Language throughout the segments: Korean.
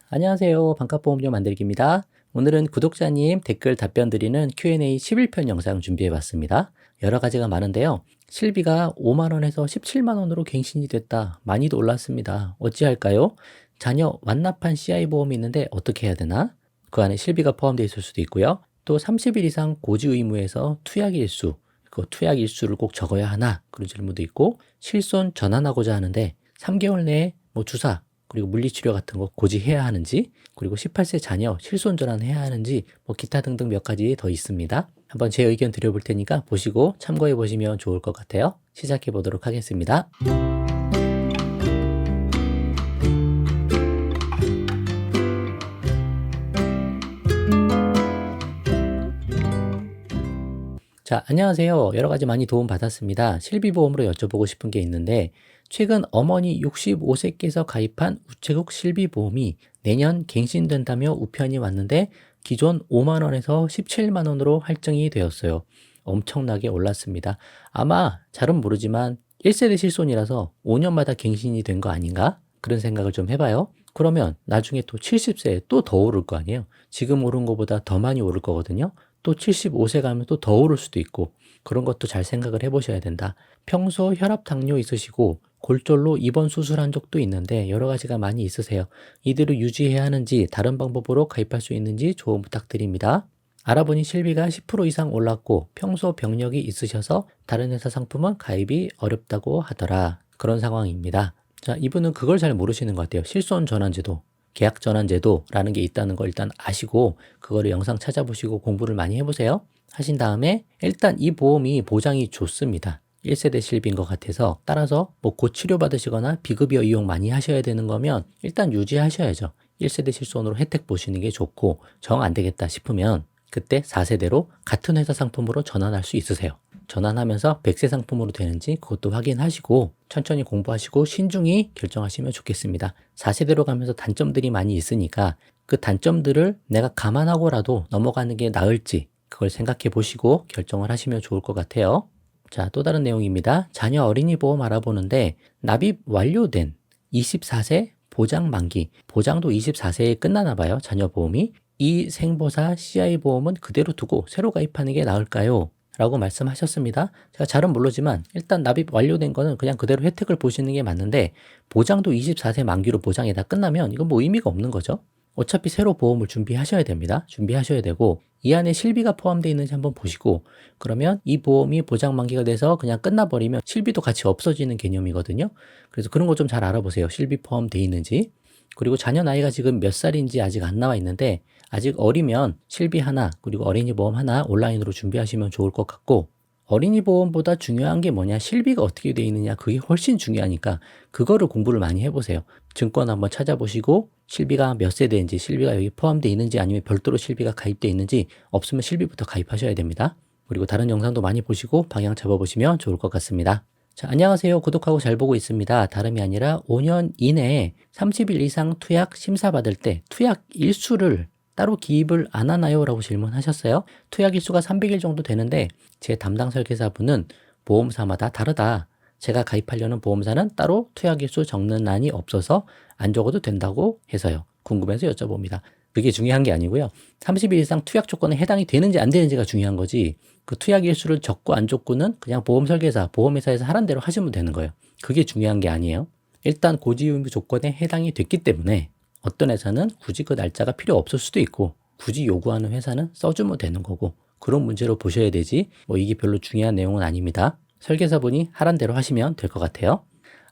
안녕하세요. 반값보험료 만들기입니다. 오늘은 구독자님 댓글 답변 드리는 Q&A 11편 영상 준비해 봤습니다. 여러 가지가 많은데요. 실비가 5만 원에서 17만 원으로 갱신이 됐다. 많이도 올랐습니다. 어찌할까요? 자녀 완납한 CI 보험이 있는데 어떻게 해야 되나? 그 안에 실비가 포함되어 있을 수도 있고요. 또 30일 이상 고지 의무에서 투약 일수, 그 투약 일수를 꼭 적어야 하나? 그런 질문도 있고, 실손 전환하고자 하는데 3개월 내에 주사, 그리고 물리치료 같은 거 고지해야 하는지, 그리고 18세 자녀 실손 전환해야 하는지, 기타 등등 몇 가지 더 있습니다. 한번 제 의견 드려볼 테니까 보시고 참고해 보시면 좋을 것 같아요. 시작해 보도록 하겠습니다. 자, 안녕하세요. 여러 가지 많이 도움 받았습니다. 실비보험으로 여쭤보고 싶은 게 있는데, 최근 어머니 65세께서 가입한 우체국 실비보험이 내년 갱신된다며 우편이 왔는데, 기존 5만 원에서 17만 원으로 할증이 되었어요. 엄청나게 올랐습니다. 아마 잘은 모르지만 1세대 실손이라서 5년마다 갱신이 된 거 아닌가? 그런 생각을 좀 해봐요. 그러면 나중에 또 70세에 또 더 오를 거 아니에요? 지금 오른 것보다 더 많이 오를 거거든요. 또 75세 가면 또 더 오를 수도 있고, 그런 것도 잘 생각을 해보셔야 된다. 평소 혈압 당뇨 있으시고 골절로 입원 수술한 적도 있는데 여러 가지가 많이 있으세요. 이대로 유지해야 하는지 다른 방법으로 가입할 수 있는지 조언 부탁드립니다. 알아보니 실비가 10% 이상 올랐고 평소 병력이 있으셔서 다른 회사 상품은 가입이 어렵다고 하더라. 그런 상황입니다. 자, 이분은 그걸 잘 모르시는 것 같아요. 실손 전환제도, 계약 전환 제도라는 게 있다는 걸 일단 아시고 그거를 영상 찾아보시고 공부를 많이 해보세요. 하신 다음에 일단 이 보험이 보장이 좋습니다. 1세대 실비인 것 같아서, 따라서 곧 치료받으시거나 비급여 이용 많이 하셔야 되는 거면 일단 유지하셔야죠. 1세대 실손으로 혜택 보시는 게 좋고, 정 안 되겠다 싶으면 그때 4세대로 같은 회사 상품으로 전환할 수 있으세요. 전환하면서 100세 상품으로 되는지 그것도 확인하시고 천천히 공부하시고 신중히 결정하시면 좋겠습니다. 4세대로 가면서 단점들이 많이 있으니까 그 단점들을 내가 감안하고라도 넘어가는 게 나을지 그걸 생각해 보시고 결정을 하시면 좋을 것 같아요. 자, 또 다른 내용입니다. 자녀 어린이 보험 알아보는데 납입 완료된 24세 보장 만기, 보장도 24세에 끝나나 봐요. 자녀 보험이. 이 생보사 CI 보험은 그대로 두고 새로 가입하는 게 나을까요? 라고 말씀하셨습니다. 제가 잘은 모르지만 일단 납입 완료된 거는 그냥 그대로 혜택을 보시는 게 맞는데, 보장도 24세 만기로 보장이 다 끝나면 이건 의미가 없는 거죠. 어차피 새로 보험을 준비하셔야 됩니다. 준비하셔야 되고, 이 안에 실비가 포함되어 있는지 한번 보시고, 그러면 이 보험이 보장 만기가 돼서 그냥 끝나버리면 실비도 같이 없어지는 개념이거든요. 그래서 그런 거 좀 잘 알아보세요. 실비 포함되어 있는지. 그리고 자녀 나이가 지금 몇 살인지 아직 안 나와 있는데, 아직 어리면 실비 하나, 그리고 어린이 보험 하나 온라인으로 준비하시면 좋을 것 같고, 어린이 보험보다 중요한 게 뭐냐, 실비가 어떻게 되어 있느냐, 그게 훨씬 중요하니까 그거를 공부를 많이 해보세요. 증권 한번 찾아보시고 실비가 몇 세대인지, 실비가 여기 포함되어 있는지, 아니면 별도로 실비가 가입되어 있는지, 없으면 실비부터 가입하셔야 됩니다. 그리고 다른 영상도 많이 보시고 방향 잡아보시면 좋을 것 같습니다. 자, 안녕하세요. 구독하고 잘 보고 있습니다. 다름이 아니라 5년 이내에 30일 이상 투약 심사받을 때 투약 일수를 따로 기입을 안 하나요? 라고 질문하셨어요. 투약 일수가 300일 정도 되는데 제 담당 설계사분은 보험사마다 다르다. 제가 가입하려는 보험사는 따로 투약 일수 적는 란이 없어서 안 적어도 된다고 해서요. 궁금해서 여쭤봅니다. 그게 중요한 게 아니고요. 30일 이상 투약 조건에 해당이 되는지 안 되는지가 중요한 거지, 그 투약 일수를 적고 안 적고는 그냥 보험 설계사, 보험회사에서 하란 대로 하시면 되는 거예요. 그게 중요한 게 아니에요. 일단 고지 의무 조건에 해당이 됐기 때문에 어떤 회사는 굳이 그 날짜가 필요 없을 수도 있고, 굳이 요구하는 회사는 써주면 되는 거고, 그런 문제로 보셔야 되지 이게 별로 중요한 내용은 아닙니다. 설계사분이 하란 대로 하시면 될 것 같아요.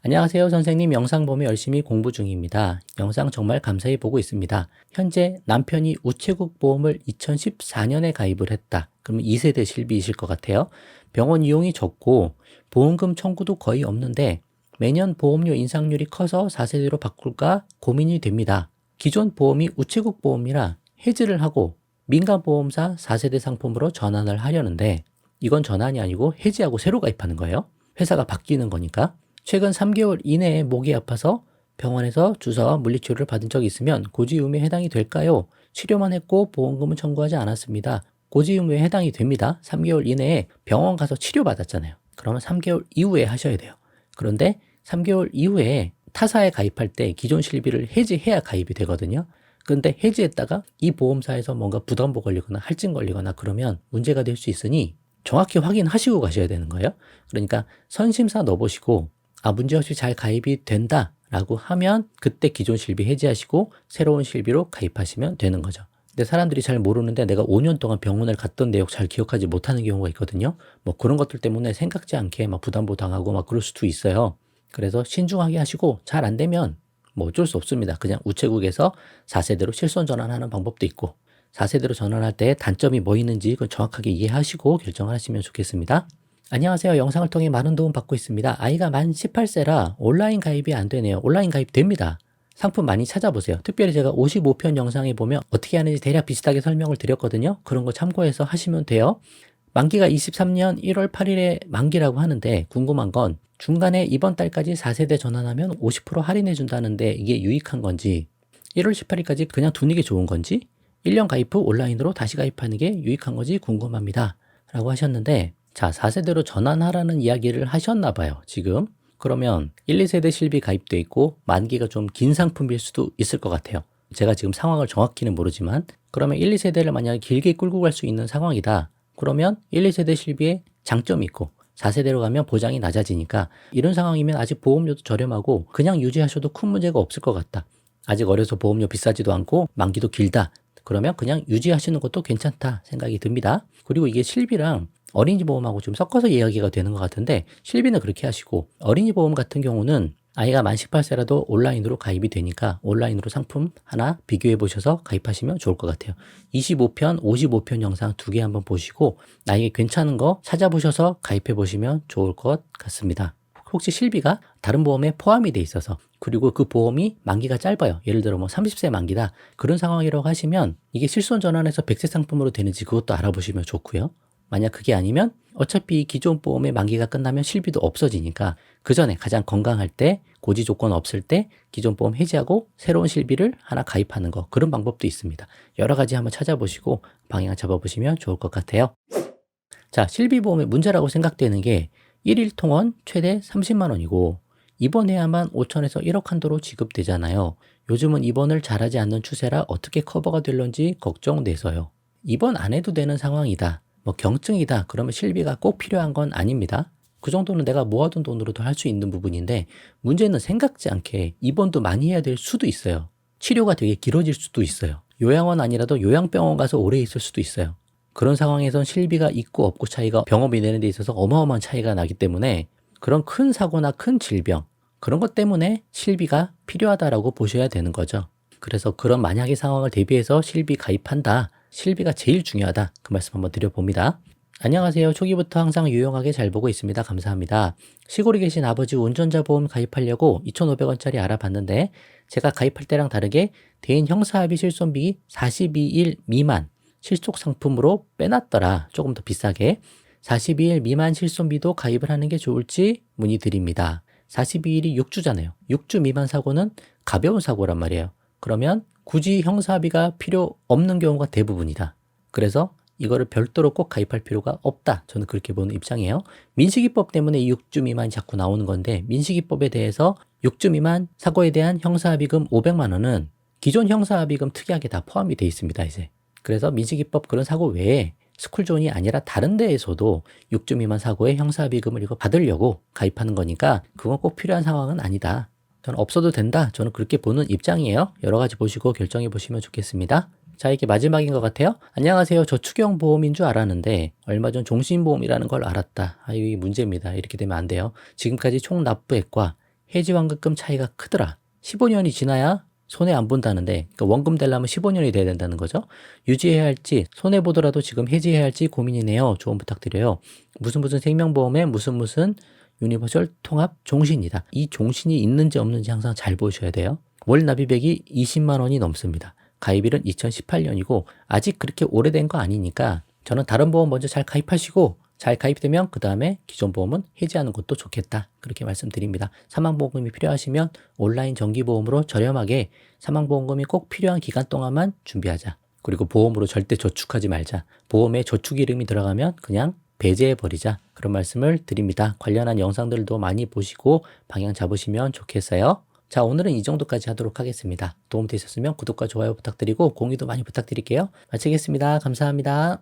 안녕하세요 선생님, 영상 보며 열심히 공부 중입니다. 영상 정말 감사히 보고 있습니다. 현재 남편이 우체국 보험을 2014년에 가입을 했다. 그러면 2세대 실비이실 것 같아요. 병원 이용이 적고 보험금 청구도 거의 없는데 매년 보험료 인상률이 커서 4세대로 바꿀까 고민이 됩니다. 기존 보험이 우체국 보험이라 해지를 하고 민간보험사 4세대 상품으로 전환을 하려는데, 이건 전환이 아니고 해지하고 새로 가입하는 거예요. 회사가 바뀌는 거니까. 최근 3개월 이내에 목이 아파서 병원에서 주사와 물리치료를 받은 적이 있으면 고지 의무에 해당이 될까요? 치료만 했고 보험금은 청구하지 않았습니다. 고지 의무에 해당이 됩니다. 3개월 이내에 병원 가서 치료받았잖아요. 그러면 3개월 이후에 하셔야 돼요. 그런데 3개월 이후에 타사에 가입할 때 기존 실비를 해지해야 가입이 되거든요. 근데 해지했다가 이 보험사에서 뭔가 부담보 걸리거나 할증 걸리거나 그러면 문제가 될 수 있으니 정확히 확인하시고 가셔야 되는 거예요. 그러니까 선심사 넣어보시고 문제없이 잘 가입이 된다라고 하면 그때 기존 실비 해지하시고 새로운 실비로 가입하시면 되는 거죠. 근데 사람들이 잘 모르는데 내가 5년 동안 병원을 갔던 내역 잘 기억하지 못하는 경우가 있거든요. 뭐 그런 것들 때문에 생각지 않게 막 부담보 당하고 막 그럴 수도 있어요. 그래서 신중하게 하시고 잘 안 되면 뭐 어쩔 수 없습니다. 그냥 우체국에서 4세대로 실손 전환하는 방법도 있고 4세대로 전환할 때 단점이 뭐 있는지 그건 정확하게 이해하시고 결정하시면 좋겠습니다. 안녕하세요. 영상을 통해 많은 도움 받고 있습니다. 아이가 만 18세라 온라인 가입이 안 되네요. 온라인 가입 됩니다. 상품 많이 찾아보세요. 특별히 제가 55편 영상에 보면 어떻게 하는지 대략 비슷하게 설명을 드렸거든요. 그런 거 참고해서 하시면 돼요. 만기가 23년 1월 8일에 만기라고 하는데 궁금한 건 중간에 이번 달까지 4세대 전환하면 50% 할인해 준다는데 이게 유익한 건지 1월 18일까지 그냥 두는 게 좋은 건지 1년 가입 후 온라인으로 다시 가입하는 게 유익한 건지 궁금합니다. 라고 하셨는데 자 4세대로 전환하라는 이야기를 하셨나 봐요. 지금. 그러면 1, 2세대 실비 가입돼 있고 만기가 좀 긴 상품일 수도 있을 것 같아요. 제가 지금 상황을 정확히는 모르지만 그러면 1, 2세대를 만약에 길게 끌고 갈 수 있는 상황이다. 그러면 1, 2세대 실비에 장점이 있고 4세대로 가면 보장이 낮아지니까 이런 상황이면 아직 보험료도 저렴하고 그냥 유지하셔도 큰 문제가 없을 것 같다. 아직 어려서 보험료 비싸지도 않고 만기도 길다. 그러면 그냥 유지하시는 것도 괜찮다 생각이 듭니다. 그리고 이게 실비랑 어린이 보험하고 좀 섞어서 이야기가 되는 것 같은데 실비는 그렇게 하시고 어린이 보험 같은 경우는 아이가 만 18세라도 온라인으로 가입이 되니까 온라인으로 상품 하나 비교해 보셔서 가입하시면 좋을 것 같아요. 25편, 55편 영상 두 개 한번 보시고 나에게 괜찮은 거 찾아보셔서 가입해 보시면 좋을 것 같습니다. 혹시 실비가 다른 보험에 포함이 돼 있어서 그리고 그 보험이 만기가 짧아요. 예를 들어 뭐 30세 만기다. 그런 상황이라고 하시면 이게 실손 전환해서 100세 상품으로 되는지 그것도 알아보시면 좋고요. 만약 그게 아니면 어차피 기존 보험의 만기가 끝나면 실비도 없어지니까 그 전에 가장 건강할 때 고지 조건 없을 때 기존 보험 해지하고 새로운 실비를 하나 가입하는 거 그런 방법도 있습니다. 여러 가지 한번 찾아보시고 방향 잡아보시면 좋을 것 같아요. 자, 실비보험의 문제라고 생각되는 게 1일 통원 최대 30만 원이고 입원해야만 5천에서 1억 한도로 지급되잖아요. 요즘은 입원을 잘하지 않는 추세라 어떻게 커버가 될런지 걱정돼서요. 입원 안 해도 되는 상황이다. 뭐 경증이다. 그러면 실비가 꼭 필요한 건 아닙니다. 그 정도는 내가 모아둔 돈으로도 할 수 있는 부분인데 문제는 생각지 않게 입원도 많이 해야 될 수도 있어요. 치료가 되게 길어질 수도 있어요. 요양원 아니라도 요양병원 가서 오래 있을 수도 있어요. 그런 상황에선 실비가 있고 없고 차이가 병원비 내는 데 있어서 어마어마한 차이가 나기 때문에 그런 큰 사고나 큰 질병 그런 것 때문에 실비가 필요하다라고 보셔야 되는 거죠. 그래서 그런 만약의 상황을 대비해서 실비 가입한다. 실비가 제일 중요하다. 그 말씀 한번 드려봅니다. 안녕하세요. 초기부터 항상 유용하게 잘 보고 있습니다. 감사합니다. 시골에 계신 아버지 운전자 보험 가입하려고 2,500원짜리 알아봤는데 제가 가입할 때랑 다르게 대인 형사합의 실손비 42일 미만 실속 상품으로 빼놨더라. 조금 더 비싸게. 42일 미만 실손비도 가입을 하는 게 좋을지 문의드립니다. 42일이 6주잖아요. 6주 미만 사고는 가벼운 사고란 말이에요. 그러면 굳이 형사합의가 필요 없는 경우가 대부분이다. 그래서 이거를 별도로 꼭 가입할 필요가 없다. 저는 그렇게 보는 입장이에요. 민식이법 때문에 6주 미만이 자꾸 나오는 건데 민식이법에 대해서 6주 미만 사고에 대한 형사합의금 500만 원은 기존 형사합의금 특이하게 다 포함이 돼 있습니다. 이제. 그래서 민식이법 그런 사고 외에 스쿨존이 아니라 다른 데에서도 6주 미만 사고에 형사합의금을 이거 받으려고 가입하는 거니까 그건 꼭 필요한 상황은 아니다. 저는 없어도 된다. 저는 그렇게 보는 입장이에요. 여러 가지 보시고 결정해 보시면 좋겠습니다. 자, 이게 마지막인 것 같아요. 안녕하세요. 저축형 보험인 줄 알았는데 얼마 전 종신보험이라는 걸 알았다. 이게 문제입니다. 이렇게 되면 안 돼요. 지금까지 총 납부액과 해지환급금 차이가 크더라. 15년이 지나야 손해 안 본다는데 그러니까 원금 되려면 15년이 돼야 된다는 거죠. 유지해야 할지 손해보더라도 지금 해지해야 할지 고민이네요. 조언 부탁드려요. 무슨 생명보험에 무슨 유니버설 통합 종신이다. 이 종신이 있는지 없는지 항상 잘 보셔야 돼요. 월 납입액이 20만 원이 넘습니다. 가입일은 2018년이고 아직 그렇게 오래된 거 아니니까 저는 다른 보험 먼저 잘 가입하시고 잘 가입되면 그 다음에 기존 보험은 해지하는 것도 좋겠다. 그렇게 말씀드립니다. 사망보험금이 필요하시면 온라인 정기보험으로 저렴하게 사망보험금이 꼭 필요한 기간 동안만 준비하자. 그리고 보험으로 절대 저축하지 말자. 보험에 저축 이름이 들어가면 그냥 배제해버리자. 그런 말씀을 드립니다. 관련한 영상들도 많이 보시고 방향 잡으시면 좋겠어요. 자, 오늘은 이 정도까지 하도록 하겠습니다. 도움 되셨으면 구독과 좋아요 부탁드리고 공유도 많이 부탁드릴게요. 마치겠습니다. 감사합니다.